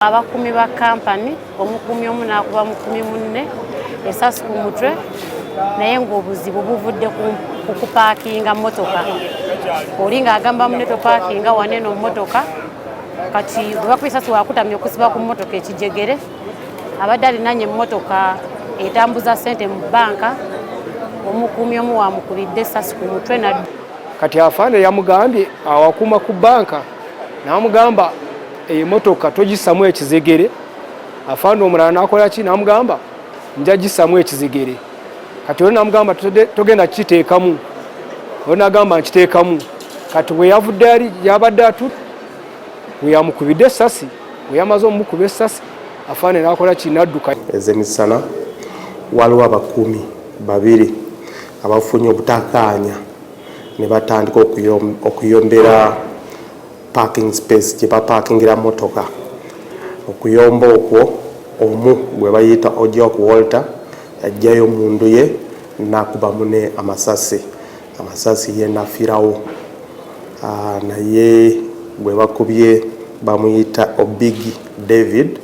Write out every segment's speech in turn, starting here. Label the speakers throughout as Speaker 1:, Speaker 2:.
Speaker 1: Abakuumi ba kkampuni, omukuumi omu n'akuba mukuumi munne essasi ku mutwe naye ng'obuzibu buvudde ku kupaakinga mmotoka. Oli ng'agamba munne topaakinga wane eno mmotoka, kati bwe bakuba essasi waakutamya okusiba ku mmotoka ekijegere, abadde alinaanye emmotoka etambuza ssente mu bbanka, omukuumi omu wamukubidde essasi ku mutwe nadda.
Speaker 2: Kati afaana yamugambye awakuuma ku bbanka n'amugamba emotoka togissamu ekizegere. Afaana omulala n'akola ki? N'amugamba nja gissamu ekizegere. Kati oli n'amugamba togenda kukiteekamu. Oli n'agamba nkiteekamu. Kati we yavudde ali yabadde atu we yamukubidde essasi, we yamaze omukuba essasi, afaana n'akola ki? N'adduka.
Speaker 3: Ezemisana waliwo abakuumi babiri abafunye obutakkaanya ne batandika okuyombera parking space gye bapaakingira motoka. Okuyomba okwo omu gwe bayita Ojok Walter ajjayo mundu ye nakuba munne amasasi ye nafiirawo. Naye gwe bakubye bamuyita Obigi David,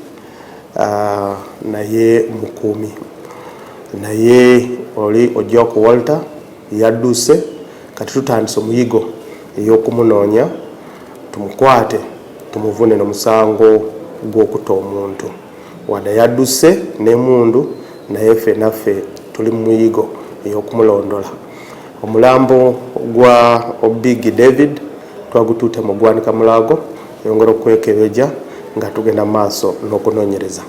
Speaker 3: naye mukuumi. Naye oli Ojok Walter yadduse, kati tutandise omuyigo ey'okumunoonya tumukwate tumuvune n'omusango gw'okutta omuntu. Wadde yadduse n'emundu naye ffenaffe tuli mu muyigo ey'okumulondola. Omulambo gwa Obigi David twagutuute mu ggwanika Mulago, yongera okwekebeja nga tugenda maaso n'okunoonyereza.